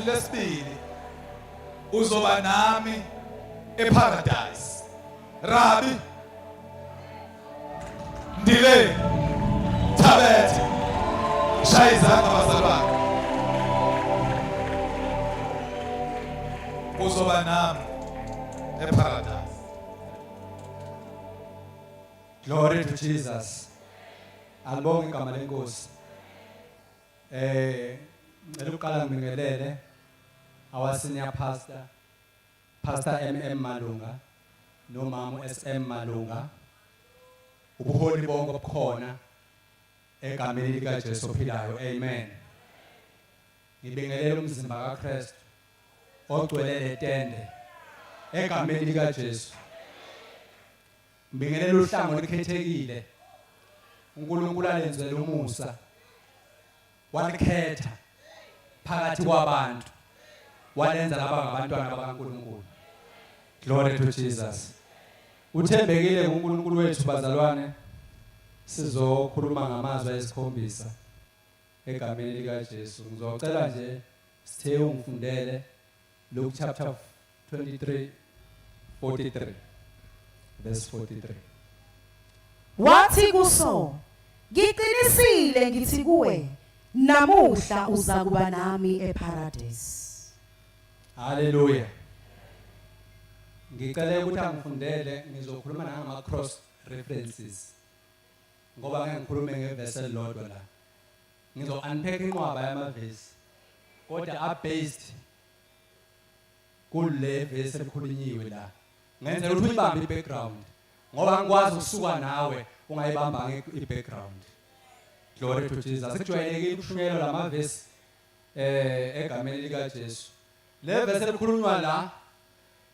lesibili uzoba nami eparadise. Rabi Ndile Thabethe shayizana bazalwane. Uzoba nami eparadise. Glory to Jesus. Alibonge igama lenkosi. Elokuqala ngibingelele our senior pastor, Pastor MM Malunga, nomama SM Malunga. Ubuholi bonke obukhona egameni lika Jesu ophilayo. Amen. Ngibingelela umzimba kaKristu ogcwele letende egameni lika Jesu. Ngibingelela uhlango olukhethekile. uNkulunkulu alenzele umusa. Walikhetha phakathi kwabantu. Walenza laba ngabantwana bakaNkulunkulu. Glory to Jesus. Uthembekile uNkulunkulu wethu bazalwane. Sizokhuluma ngamazwi esikhombisa egameni lika Jesu. Ngizocela nje sithe ungifundele Luke chapter 23:43 verse 43. Wathi kuso, ngiqinisile ngithi kuwe, namuhla uza kuba nami eparadise. Hallelujah. Ngicela ukuthi angifundele ngizokhuluma ngama cross references. Ngoba ngeke ngikhulume ngeverse elilodwa la. Ngizo unpack inqwaba yamavesi. Kodwa are based kule verse elikhulunyiwe la. Ngenzela ukuthi uyibambe i-background. Ngoba ngikwazi ukusuka nawe ungayibamba i-background. Glory to Jesus. Sekujwayelekile ukushunyelwa lamavesi egameni lika Jesu. Le verse elikhulunywa la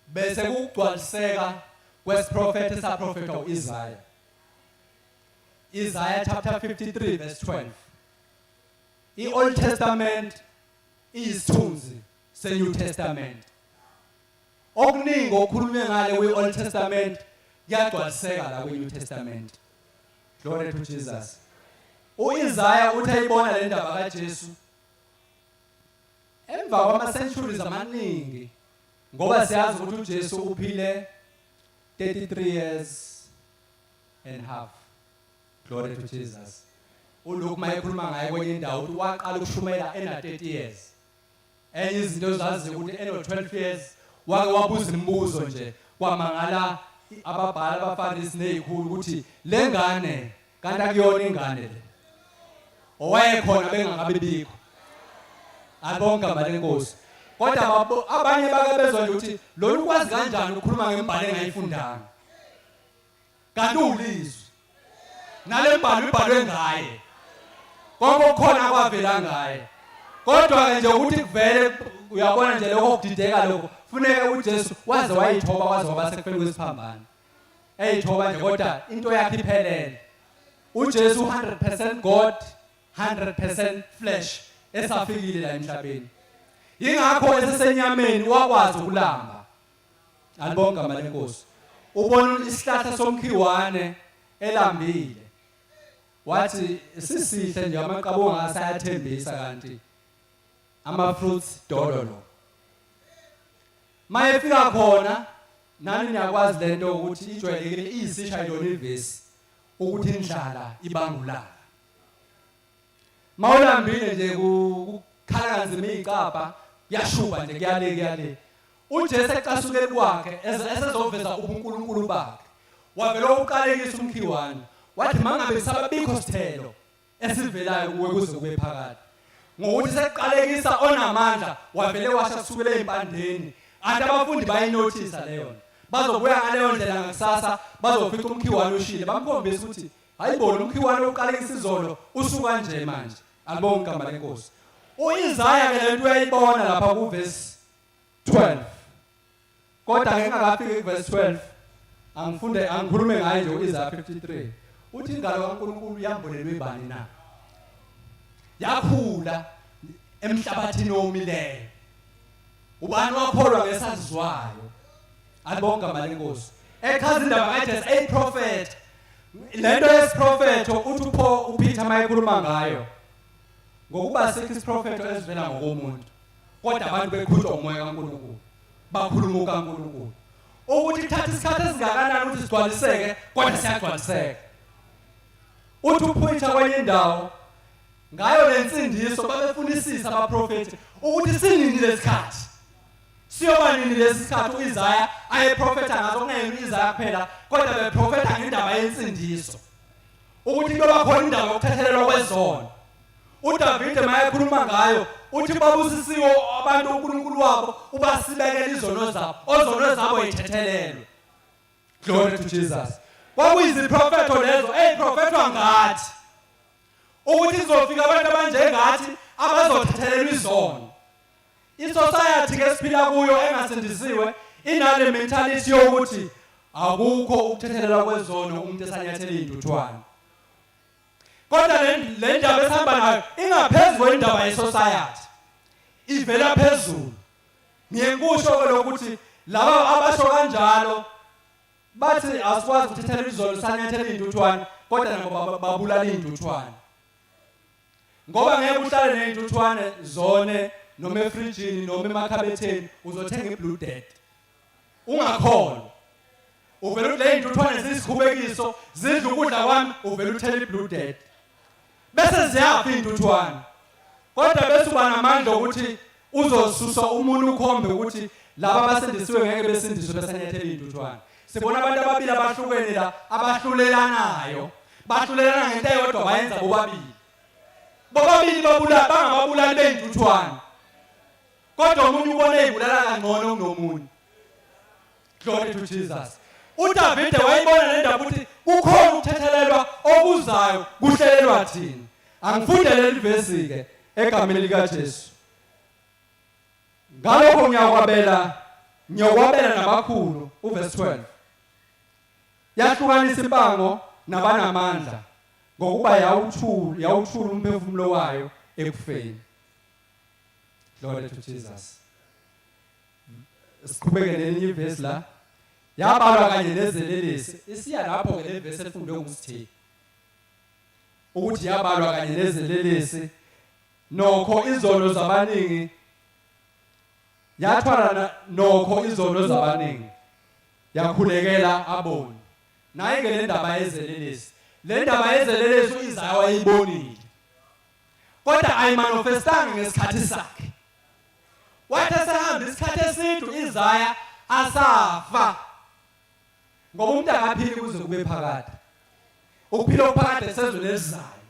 bese kugcwaliseka kwesiprofeti esaprofetwa uIsaiah. Isaiah chapter 53 verse 12. I-Old Testament iyisithunzi se-New Testament. Okuningi okukhulunywe ngale kwi-Old Testament kuyagcwaliseka la kwi-New Testament. Glory to Jesus. uIsaiah uthi ayibona le ndaba kaJesu emva kwama-centuries amaningi, ngoba siyazi ukuthi uJesu uphile 33 years and half. Glory to Jesus. uLuke mayekhuluma ngaye kwenye indawo uthi waqala ukushumayela ena 30 years. Enye izinto zazi ukuthi eno 12 years wake wabuza imibuzo nje kwamangala ababhala abaFarisi nezikhulu ukuthi lengane kanti akuyona ingane le. Owayekhona bengakabibikho. Alibonga igama lenkosi. Kodwa abanye bake bezwa nje ukuthi lo ukwazi kanjani ukukhuluma ngembhalo engayifundanga. Kanti ulizwi. Nale mbhalo ibhalwe ngaye. Konke okukhona kwavela ngaye. Kodwa nje ukuthi kuvele uyabona nje lokho kudideka lokho. Funeke uJesu waze wayithoba waze waba sekufeni kwesiphambano. Eyithoba nje kodwa into yakhe iphelele. uJesu 100% God, 100% flesh esafikile la emhlabeni. Yingakho esesenyameni wakwazi ukulamba. Alibonga igama lenkosi. Ubona isihlahla somkhiwane elambile. Wathi sisihle nje amaqabonga asayathembisa kanti ama fruits dololo. Mayefika khona nani niyakwazi lento ukuthi ijwayelekile iyisishayilo nevesi ukuthi indlala ibangulala. Mawulambile nje kukhala kanzima izicapha yashuba nje kuyale. uJesu ecasukele kwakhe esezoveza ubuNkulunkulu bakhe. Wavela uqalekisa umkhiwane. Wathi mangabe sababikho sithelo esivelayo kuwe kuze kube phakathi. Ngokuthi seqalekisa onamandla wavele washa kusukela empandeni. Ade abafundi bayinothisa leyo. Bazobuya ngaleyo ndlela ngakusasa bazofica umkhiwane ushile. Bamkhombisa ukuthi hayibona umkhiwane oqalekisa izolo usuka nje manje. Alibonga igama lenkosi. uIsaiah ke lento uyayibona lapha ku verse 12. Kodwa ngingakafiki verse 12. Angikhulume ngaye nje uIsaiah 53. Uthi ingalo kaNkulunkulu yambonelwe ibani na? Yakhula emhlabathini omileyo. Ubani wakholwa ngesazizwayo? Alibonga igama lenkosi. Echaza indaba kaJesu prophet. Lento yesiprofetho uthi uPeter mayekhuluma ngayo. Ngokuba sikho isiprofetho esivela ngokomuntu. kodwa abantu bekhutshwa umoya kaNkulunkulu bakhuluma kaNkulunkulu ukuthi kuthatha isikhathi esingakanani ukuthi sigcwaliseke kodwa siyagcwaliseka uthi uphutha kwenye indawo ngayo lensindiso babefunisisa abaprofeti ukuthi sinini lesikhathi siyoba nini lesikhathi uIsaya ayeprofeta ngazo kungeyona uIsaya kuphela kodwa beprofeta ngendaba yensindiso ukuthi kuba khona indawo yokuthethelelwa kwezono uDavid mayekhuluma ngayo uthi babusisiwe abantu uNkulunkulu wabo ubasibekela izono zabo ozono zabo yithethelelwe glory to Jesus kwakuyiziprofeto lezo profetwa ngathi ukuthi izofika abantu abanjengathi abazothethelelwa izono isociety ke siphila kuyo engasindisiwe inale mentality yokuthi akukho ukuthethelelwa kwezono umuntu esanyathela induthwana kodwa le ndaba esihamba nayo ingaphezulu kwendaba yesociety ivela phezulu ngiyenkusho lokuthi laba abasho kanjalo bathi asikwazi ukuthethelelwa izono sanyathela induthwana kodwa nabo babulala induthwana ngoba ngeke uhlale neinduthwane zone noma efrijini noma emakhabetheni uzothenga iblue dead ungakholwa uvela uthi le induthwane zisikhubekiso zidla ukudla kwami uvela uthela iblue dead bese ziyafa induthwane kodwa bese uba namandla ukuthi uzosusa umuntu ukhombe ukuthi laba abasindisiwe ngeke besindiswe besanyathela induthwane sibona abantu ababili abahlukene la abahlulelanayo bahlulelana ngento eyodwa bayenza bobabili bangababulali beinduthwane kodwa umuntu ubone ibulala kangcono kunomunye glory to Jesus uDavid wayibona le ndaba ukuthi kukhona ukuthethelelwa okuzayo kuhlelelwa thina angifundele livesi ke egameni lika Jesu ngalokho ngiyakwabela nabakhulu uverse 12 yahlukanisa impango nabanamandla ngokuba yawuthula umphefumulo wayo ekufeni glory to Jesus siqhubeke nelinye ivesi la yabalwa kanye nezelelesi isiya lapho ke le verse efundwe nguSithi ukuthi yabalwa kanye nezelelesi nokho izono zabaningi yathwala nokho izono zabaningi yakhulekela aboni naye ke le ndaba yezelelesi uIsaya wayibonile kodwa ayimanifestanga ngesikhathi sakhe wathi sahamba isikhathi eside uIsaya asafa ngoba umuntu akaphili kuze kube phakade ukuphila okuphakade sezwe lesizayo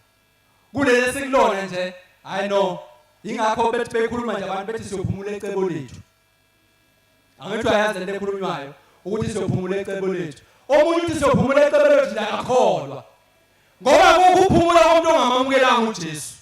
kuleli sikulona nje I know ingakho bethi bekhuluma nje abantu bethi siyophumula ecebo lethu angithi uyayazi lento ekhulunywayo ukuthi siyophumula ecebo lethu omunye uthi siyophumula ecebo lethu la akakholwa ngoba ukuphumula komuntu ongamamukelanga uJesu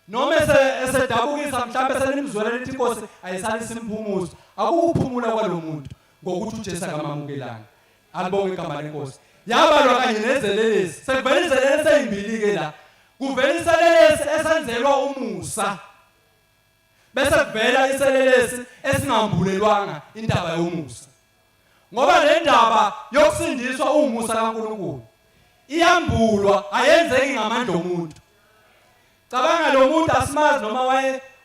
noma esedabukisa mhlawumbe selimzwela lithi Nkosi ayisalisi imphumuzo akukuphumula kwalomuntu ngokuthi uJesu akamamukelanga alibonge igama lenkosi yabalwa kanye nezelelesi sekuvela izelelesi ezimbili ke la kuvela iselelesi esenzelwa umusa bese kuvela iselelesi esingambulelwanga indaba yomusa ngoba le ndaba yokusindiswa umusa kaNkulunkulu iyambulwa ayenzeki ngamandla omuntu cabanga lo muntu asimazi noma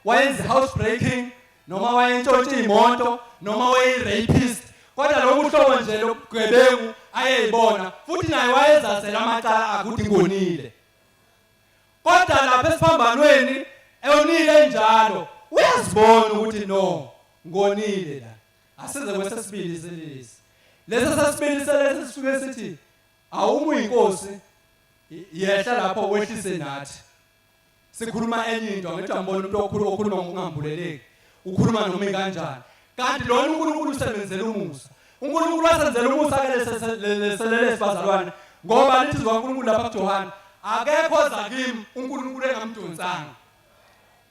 wayenza house breaking noma wayentshontsha imoto noma wayirapist kodwa lo muhlobo nje lobugebengu ayeyibona futhi naye wayezasela amacala akuthi ngonile kodwa lapha esiphambanweni eyonile njalo uyazibona ukuthi no ngonile la asize kwesesibili selelesi lesesibili selelesi sisuke sithi awumuyinkosi yehla lapho wehlise nathi sikhuluma enye into ngithi ngibona umuntu okhuluma ngokungambuleleki ukhuluma noma kanjani kanti lona uNkulunkulu usebenzela umusa uNkulunkulu wasenzela umusa ke leselelesi bazalwane ngoba lithi kwaNkulunkulu lapha kuJohana akekho zakimi uNkulunkulu engamdonsanga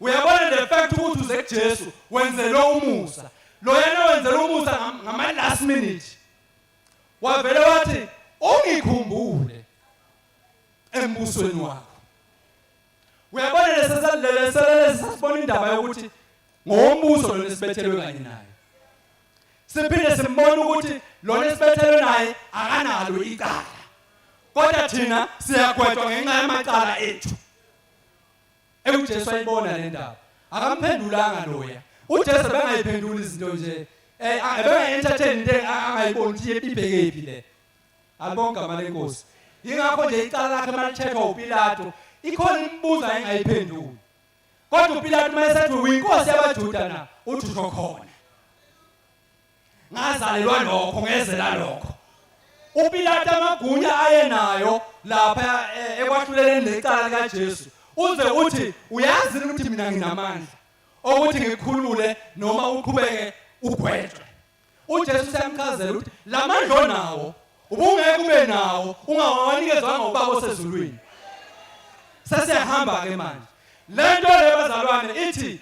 uyabona the fact ukuthi uze kuJesu wenzela umusa lo yena wenzela umusa ngama last minute wavele wathi ungikhumbule embusweni wakho uyabona leselelesi sasibona indaba yokuthi ngombuso lo lesibethelwe kanye naye siphinde simbona ukuthi lo lesibethelwe naye akanalo icala kodwa thina siyagwetshwa ngenxa yamacala ethu ekuJesu ayibona le ndaba akamphendulanga loya uJesu bengayiphenduli izinto nje bengayentertain into angayiboni ukuthi ibhekephi le alibonga igama lenkosi ingakho nje icala lakhe malithethwa uPilato ikhona imibuzo engayiphenduli kodwa uPilato mayesethi uyinkosi yabaJuda na uthi usho khona ngazalelwa lokho ngezela lokho uPilato amagunya ayenayo lapha ekwahluleleni lecala likaJesu uze uthi uyazi ukuthi mina nginamandla ukuthi ngikhulule noma uqhubeke ugwetshwe uJesu uyamchazela ukuthi lamandla onawo ubungeke ube nawo ungawanikezwanga ubaba osezulwini sesiyahamba ke manje lento lebazalwane ithi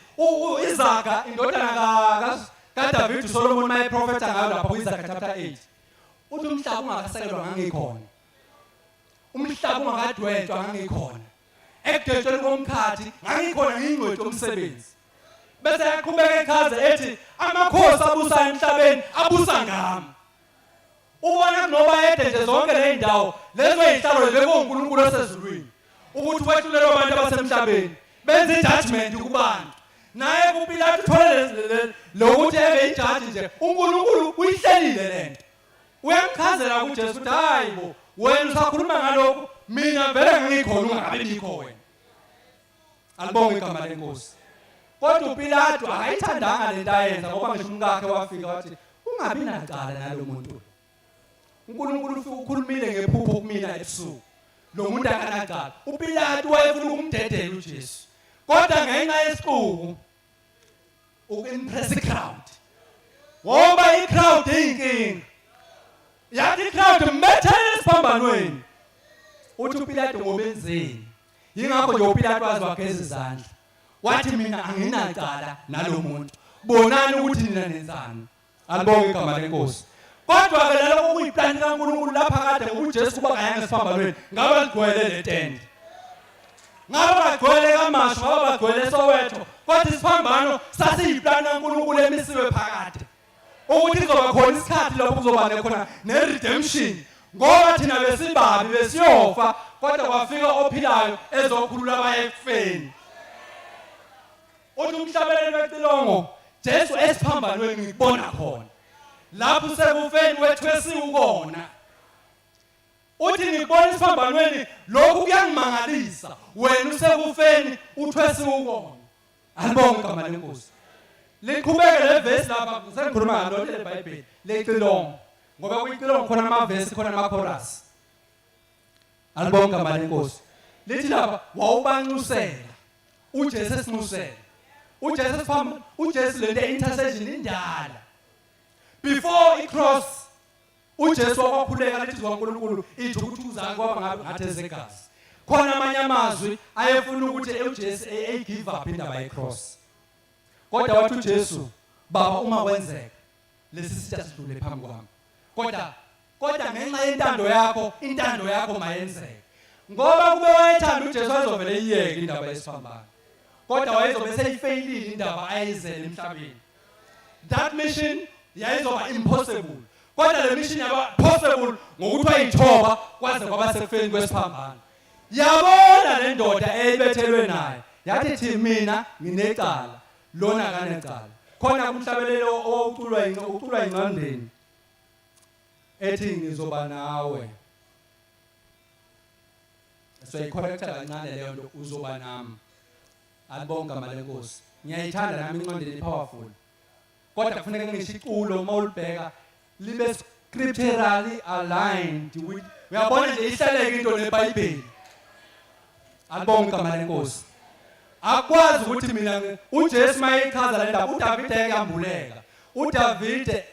iZaga indodana kaDavid uSolomon maye prophet ngayo lapha kuIzaga chapter 8 uthi umhlaba ungakasekelwa ngangikhona umhlaba ungakadwetshwa ngangikhona ekudwetshweni komkhathi ngangikhona ngingcwetshwe umsebenzi bese yaqhubeka echaza ethi amakhosi abusa emhlabeni abusa ngami ubona kunoba ede nje zonke le ndawo lezo ezihlalo bekuNkulunkulu osezulwini ukuthi wethulele abantu abasemhlabeni benze judgment kubantu naye kuPilato uthole lokuthi ebe ijudge nje uNkulunkulu uyihlelile lento uyamchazela kuJesu ukuthi hayibo wena usakhuluma ngalokho mina vele ngikhona ungabe ngikho wena alibonge igama lenkosi kodwa uPilato akayithandanga lento ayenza ngoba ngisho umkakhe wafika wathi ungabi nacala nalo muntu uNkulunkulu ufike ukhulumile ngephupho kumina ebusuku lo muntu akanacala uPilato wayefuna ukumdedela uJesu kodwa ngenxa yesiqubu ukimpress crowd ngoba icrowd inkingi yathi crowd methele esiphambanweni uthi uPilato ngobenzeni yingakho nje uPilato wazi wageza izandla wathi mina anginacala nalo muntu bonani ukuthi nina nenzani alibonge igama lenkosi kodwa ke lokho kuyiplani kaNkulunkulu lapha kade uJesu kuba kayanga esiphambanweni ngaba ligcwele le tent ngaba bagcwele kaMashu ngaba bagcwele Soweto kodwa isiphambano sasiyiplani kaNkulunkulu emisiwe phakade ukuthi kuzoba khona isikhathi lapho kuzoba khona ne-redemption ngoba thina besibabi besiyofa kodwa kwafika ophilayo ezokhulula abayekufeni uthi umhlabeleli wecilongo Jesu esiphambanweni ngikubona khona lapho sekufeni wethwesiwe ukona uthi ngikubona isiphambanweni lokhu kuyangimangalisa wena usekufeni uthwesiwe ukona alibonge igama lenkosi liqhubeke le verse lapha sengikhuluma ngalo le Bible lecilongo ngoba kuyicilongo khona ama verse khona ama chorus alibonge igama lenkosi lithi lapha wawubanxusela uJesu esinxusela uJesu siphamba uJesu lento intercession indala before icross uJesu wakwakhuleka lithi kwaNkulunkulu ithi ukuthuza kwaba ngabe ngathi ezegazi khona amanye amazwi ayefuna ukuthi uJesu give up indaba yecross kodwa wathi uJesu baba uma kwenzeka lesi sithathu sidlule phambi kwami kodwa ngenxa intando yakho mayenzeke ngoba kube wayethanda uJesu ayezovele iyeke indaba yesifambano kodwa wayezobe seyifailile indaba ayizele emhlabeni that mission yayizoba impossible kodwa le mission yaba possible ngokuthi wayithoba kwaze kwaba sekufeni kwesiphambano yabona le ndoda eyibethelwe naye yathi mina nginecala lona kanecala khona kumhlabelelo uculwa ingqondeni ethi ngizoba nawe soyicorrecta kancane leyo nto uzoba nami alibonga malenkosi ngiyayithanda nami ingqondeni powerful kodwa kufanele ngisho iculo mawulibheka libe scripturally aligned with uyabona nje ihleleke into leBhayibheli alibonga malenkosi akwazi ukuthi mina uJesu mayechaza le ndaba uDavide ekuyambuleka uDavide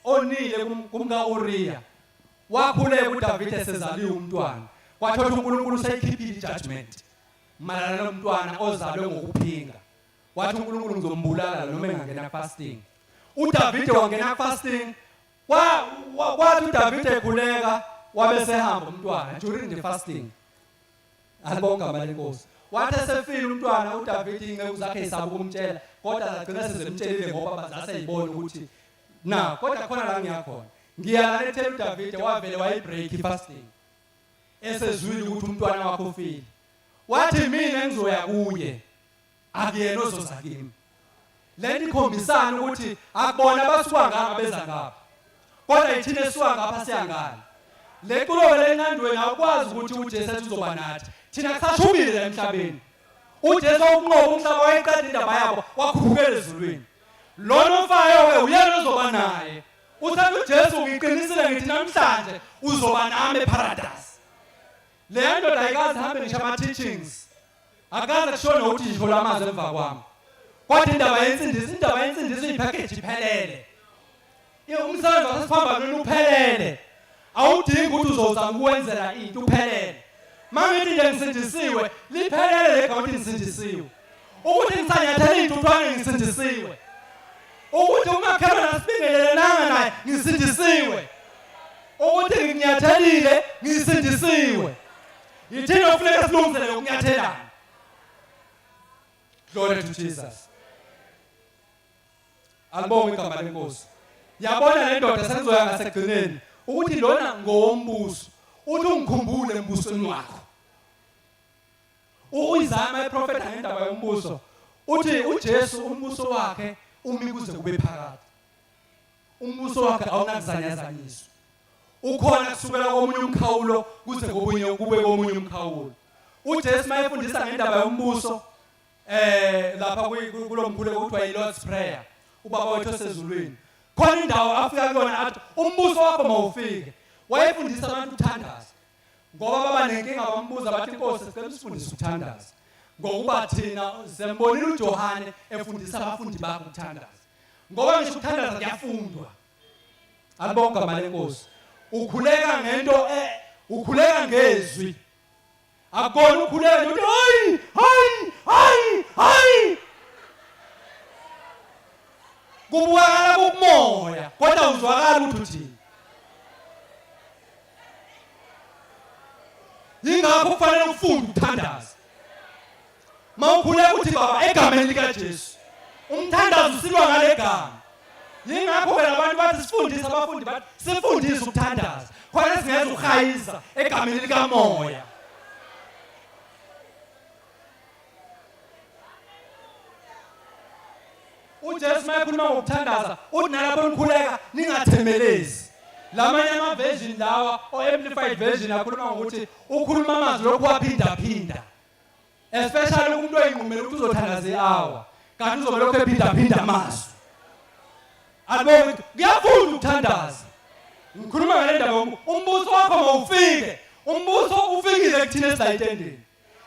onile kumka Uriya wakhuleka uDavide esezaliwe umntwana kwathola uNkulunkulu usayikhiphile ijudgment malana nomntwana ozalwe ngokuphinga wathi uNkulunkulu ngizombulala noma engangena fasting uDavide wangena fasting kwathi uDavide ekhuleka wabe sehamba umntwana during the fasting alibonga malenkosi wathi esefile umntwana uDavide ingeke zakhe isaba ukumtshela kodwa agcina sezemtshelile ngoba bazaseyibona ukuthi na kodwa khona la ngiyakhona ngiyala ethela uDavide wavele wayibreak fasting esezwile ukuthi umntwana wakhe ufile wathi mina ngizoya kuye akuyena ozoza kimi. Lento ikhombisana ukuthi akubona abasuka ngapha beza ngapha. Kodwa ithina esuka ngapha siyangala. Le kulobe lencandweni akwazi ukuthi uJesu uzoba nathi. Thina kusashubile emhlabeni. uJesu ukunqoba umhlaba wayeqeda indaba yabo wakhuphukela ezulwini. Lona ofayo uyena ozoba naye. Usathi uJesu ngiqinisile ngithi namhlanje uzoba nami eparadise. Le ndoda ayikazi hambe ngisho ama teachings. Akaze kushona ukuthi ngisho lamazwi emva kwami. Kodwa indaba yensindiso ipackage iphelele. Umsebenzi wasesiphamba lona uphelele. Awudingi ukuthi uzozama ukwenzela into uphelele. Mangithi nje ngisindisiwe, liphelele le gama ngisindisiwe. Ukuthi ngisanyathela into uthwane ngisindisiwe. Ukuthi umakhelwane asibingelelanga naye ngisindisiwe. Ukuthi nginyathelile ngisindisiwe. Yithina ofuneka silungisele ukunyathelana. Glory to Jesus. Alibonge igama lenkosi. Yabona le ndoda sengizoya ngasekugcineni ukuthi lona ngowombuso. Uthi ungikhumbule embusweni wakho. Uyizama iprofeta ngendaba yombuso. Uthi uJesu umbuso wakhe umi kuze kube phakade. Umbuso wakhe awunakuzanyazanyiswa. Ukhona kusukela komunye umkhawulo kuze kube komunye umkhawulo. uJesu mayefundisa ngendaba yombuso lapha kulomkhuleko kuthiwa yiLord's Prayer. Ubaba wethu osezulwini. Khona indawo afika kuyona athi umbuso wakho mawufike. Wayefundisa abantu ukuthandaza. Ngoba baba nenkinga bambuza bathi inkosi sicela usifundise ukuthandaza. Ngokuba thina sembonile uJohane efundisa abafundi bakhe ukuthandaza. Ngoba ngisho ukuthandaza kuyafundwa. Alibonga igama lenkosi. Ukhuleka ngento ukhuleka ngezwi. Akona ukhuleka uthi hayi. Kubukala kumoya kodwa uzwakala ukuthi uthini. Yingakho kufanele ufunde ukuthandaza. Mawukhuleka uthi baba egameni lika Jesu. Umthandazo usilwa ngale gama. Yingakho ke abantu bathi sifundise abafundi bathi sifundise ukuthandaza. Khona singeza ukhayisa egameni lika moya. uJesu mayekhuluma ngokuthandaza uthi nalapho nikhuleka ningathemelezi. Lamanye ama version lawa amplified version akhuluma ngokuthi ukhuluma amazwi lokhu waphinda. Especially umuntu oyinqumela ukuthi uzothandaza i-hour. Kanti uzobe lokhu ephinda amazwi. Alibonge kuyafunda ukuthandaza. Ngikhuluma ngale ndaba umbuso wakho mawufike. Umbuso ufikile kuthina esayitendeni.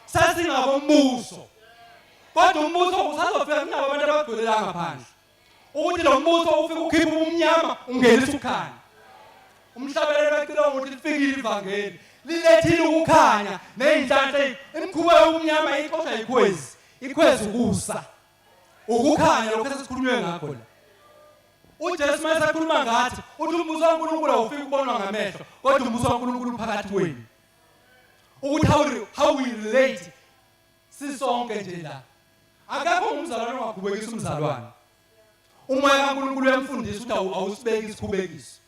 Sasingabo umbuso. Kodwa umbuso usazofika kunabo abantu abagcwelanga ngaphandle. Ukuthi lo mbuso ufike ukhipha umnyama ungenisa ukukhanya. Umhlabelelo bacela ukuthi lifikile ivangeli. Lilethile ukukhanya nezinhlanhla imkhuba yomnyama ixoxa ikhwezi. Ikhwezi ukusa. Ukukhanya lokho sesikhulunywe ngakho la. uJesu mayesakhuluma ngathi uthi umbuso kaNkulunkulu awufiki ubonwa ngamehlo kodwa umbuso kaNkulunkulu uphakathi kwenu. Ukuthi how we relate sisonke nje la. Akakho umzalwane ongaqhubekisa umzalwane. Umoya kaNkulunkulu uyamfundisa ukuthi awusibeki isikhubekiso.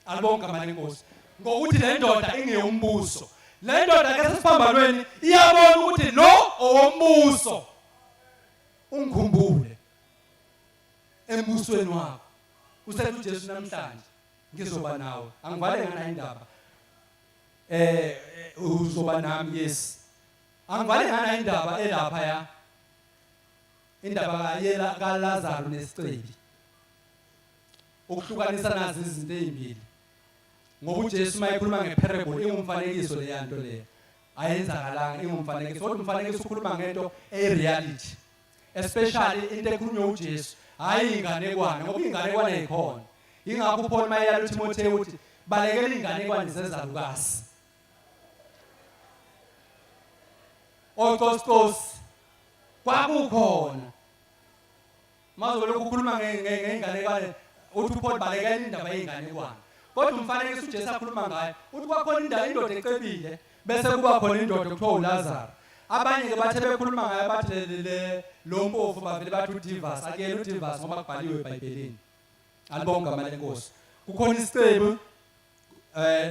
Alibonga igama lenkosi. Ngokuthi le ndoda ingeyombuso. Le ndoda ke sesiphambanweni iyabona ukuthi lo owombuso. Ungikhumbule embusweni wakho. Usethi uJesu namhlanje ngizoba nawe. Angivale ngana indaba. Uzoba nami yes. Angivale ngana indaba elapha ya. Indaba kaLazaro nesicebi. Ukuhlukanisa nazi izinto ezimbili. Ngoba uJesu mayekhuluma ngeparable ingumfanekiso le yanto le. Ayenzakalanga ingumfanekiso. Kodwa umfanekiso ukhuluma ngento ereality. Especially into ekhulunywa uJesu. Hayi inganekwane ngoba inganekwane ikhona. Ingakho uPaul mayeyala uTimotheo uthi balekela inganekwane zezalukazi. Oqoqosi kwakukhona. Mazo lokhu ukhuluma ngenganekwane uthi uPaul balekela indaba yenganekwane. Kodwa umfanekiso uJesu akhuluma ngayo uthi kwakhona indoda ecebile bese kuba khona indoda okuthiwa uLazaro. Abanye ke bathe bekhuluma ngayo bathi lo mpofu bavele bathi uDivas akuyena uDivas ngoba kubhaliwe eBhayibhelini. Alibonga igama lenkosi. Kukhona isicebu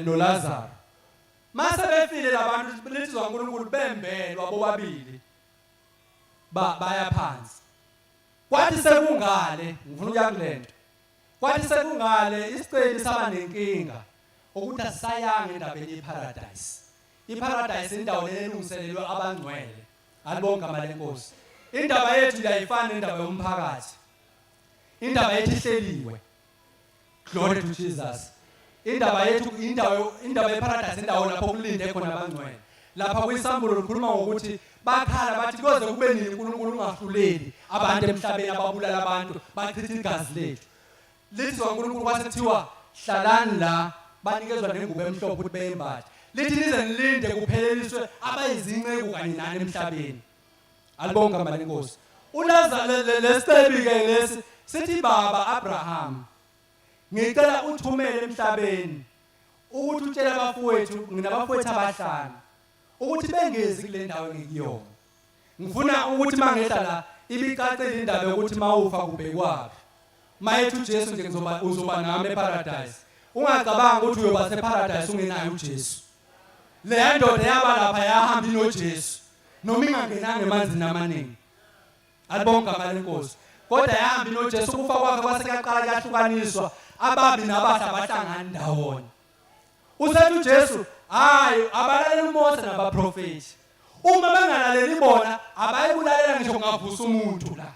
noLazaro. Mase befile labantu lethizwa uNkulunkulu bembelwa bobabili. baya phansi. Kwathi sekungale ngifuna ukuya kulento. Kwathi sekungale isiceli saba nenkinga ukuthi asisayanga endabeni yeparadise. Iparadise indawo elungiselelwe abangcwele. Alibonga malenkosi. Indaba yethu yayifana nendaba yomphakathi. Indaba yethu ihleliwe. Glory to Jesus. Indaba yethu indaba yeparadise indawo lapho kulinde khona abangcwele. Lapha kwisambulo likhuluma ngokuthi bakhala bathi koze kube nini uNkulunkulu ungahluleli abantu emhlabeni ababulala abantu bachitha igazi lethu. Lithi uNkulunkulu kwasethiwa hlalani la banikezwa nengubo emhlophe ukuthi beyembathe. Lithi nize nilinde kupheleliswe abayizinceku kanye nani emhlabeni. Alibonga malenkosi. ULazarus lesicebi ke lesi sithi baba Abraham ngicela uthumele emhlabeni ukuthi utshele abafowethu nginabafowethu abahlanu ukuthi bengezi kule ndawo engikuyona. Ngifuna ukuthi mangehla la ibicacile indaba yokuthi mawufa kubhekwaphi. Mayethu uJesu nje uzoba nami eparadise. Ungacabanga ukuthi uyoba separadise ungenayo uJesu. Le ndoda yaba lapha yahamba noJesu noma ingangenanga emanzini amaningi. Alibonga malenkosi. Kodwa yahamba noJesu ukufa kwakhe kwasekaqala kuyahlukaniswa ababi nabahle bahlangana ndawonye. Usethi uJesu hayi abalaleli uMose nabaprofeti. Uma bangalaleli bona abayibulalela ngisho ngavusa umuntu la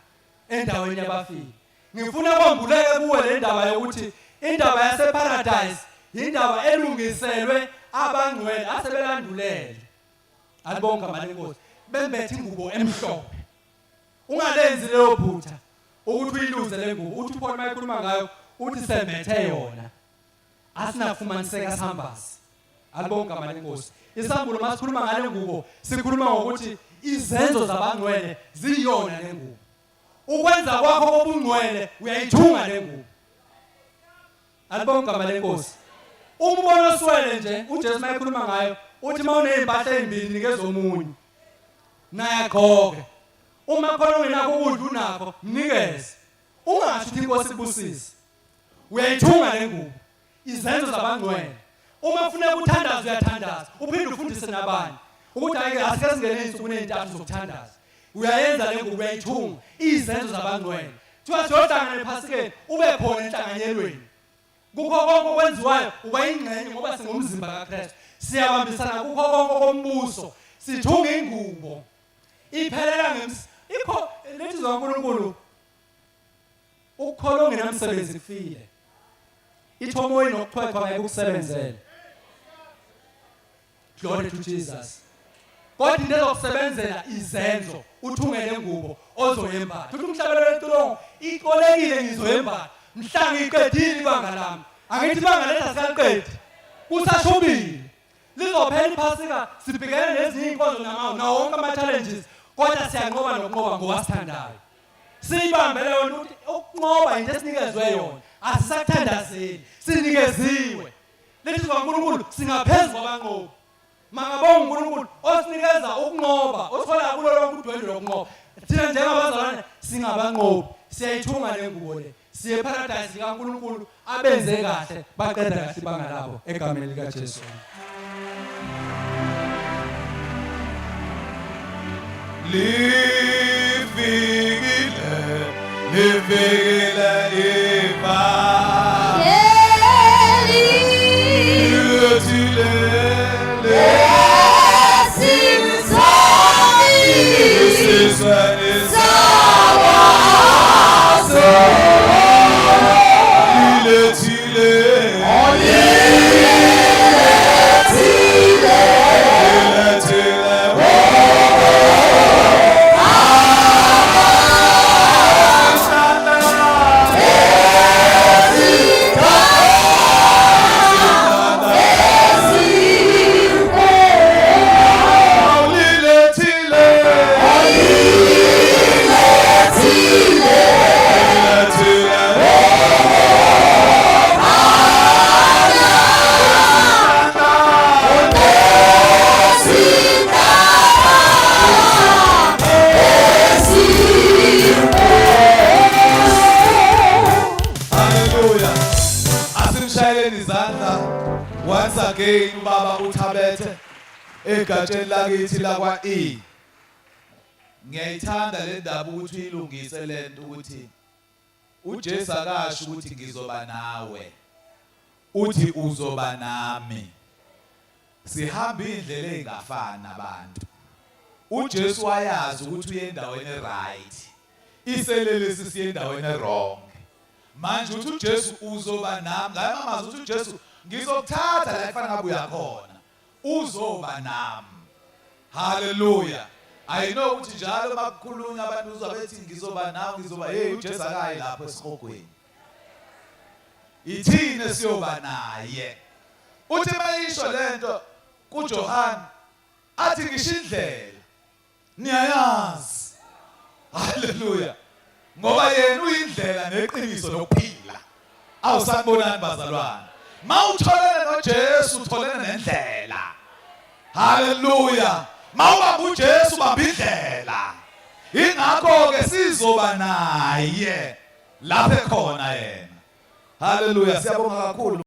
endaweni yabafiki. Ngifuna kwambuleke kuwe le ndaba yokuthi indaba yaseparadise indaba elungiselwe abangcwele asebelandulele. Alibonga malenkosi. Bembethe ingubo emhlophe. Ungalenzi leyo phutha ukuthi uyiluze le ngubo. Uthi uphona mayikhuluma ngayo uthi sembethe yona. Asinafumaniseka sambazi. Alibonga malenkosi. Isambulo masikhuluma ngale ngubo sikhuluma ngokuthi izenzo zabangcwele ziyona le ngubo. Ukwenza kwakho kobungcwele uyayithunga le ngubo. Alibonga malenkosi. Umbono oswele nje uJesu mayikhuluma ngayo uthi mawunempahla ezimbili nikezwe omunye. Naye gqoke. Uma khona ungenakho ukudla unakho mnikeze. Ungasho ukuthi inkosi ibusise. Uyayithunga le ngubo. Izenzo zabangcwele. Uma ufuna ukuthandaza uyathandaza. Uphinde ufundise nabanye. Ukuthi ake asike singene insuku nezintathu zokuthandaza. Uyayenza le ngubo uyayithunga. Izenzo zabangcwele. Thiwa siyohlangana ephasikeni ube khona enhlanganyelweni. Kukho konke okwenziwayo uba ingxenye ngoba singumzimba kaKristu. Siyabambisana kukho konke kombuso. Sithunga ingubo. Iphelela ikho lethi zoNkulunkulu. Ukukholwa ngenamsebenzi kufile. Ithomo inokuxhexha ngeke ukusebenzele. Glory to Jesus. Kodwa into ezokusebenzela izenzo uthungele ngubo ozoyembatha. Uthi umhlabelelo entolongo ikolekile ngizoyembatha. Mhlanga iqedile ibanga lami. Angithi ibanga leli asikaqedi. Kusashubile. Lizophela iphasika sibhekene nezinye inkonzo nawo wonke ama challenges. Kodwa siyanqoba nokunqoba ngoba sithandayo. Siyibambe leyo nto ukuthi ukunqoba into esinikezwe yona. Asisathandazeli sinikeziwe. Lethi kwaNkulunkulu singaphezulu kwabanqobi. Mangabonga uNkulunkulu osinikeza ukunqoba othola kulo lonke udwendwe lokunqoba. Thina njengabazalwane singabanqobi siyayithunga le ngubo le. Siye paradise kaNkulunkulu abenze kahle baqeda kahle ibanga labo egameni lika Jesu. Lifikile ifa. Once again ubaba uThabethe egatsheni lakithi lakwa E ngiyayithanda le ndaba ukuthi uyilungise lento ukuthi uJesu akasho ukuthi ngizoba nawe, uthi uzoba nami. Sihamba indlela engafani abantu. uJesu wayazi ukuthi uye endaweni eright, iselelesi siye endaweni wrong. Manje uthi uJesu uzoba nami, ngaye mamazi uthi uJesu ngizokuthatha la efana ngabe uyakhona, uzoba nami. Hallelujah. I know ukuthi njalo makukhulunywa abantu uzabethi ngizoba nawe, ngizoba uJesu akayi lapho esihogweni. Ithine siyoba naye. Uthi mayisho lento kuJohane athi ngisho indlela niyayazi. Hallelujah. Ngoba yena uyindlela neqiniso lokuphila. Awusanibonani bazalwane? Mawutholene noJesu utholene nendlela. Hallelujah. Mawubamba uJesu ubamba indlela. Ingakho ke sizoba naye lapho ekhona yena. Hallelujah. Siyabonga kakhulu.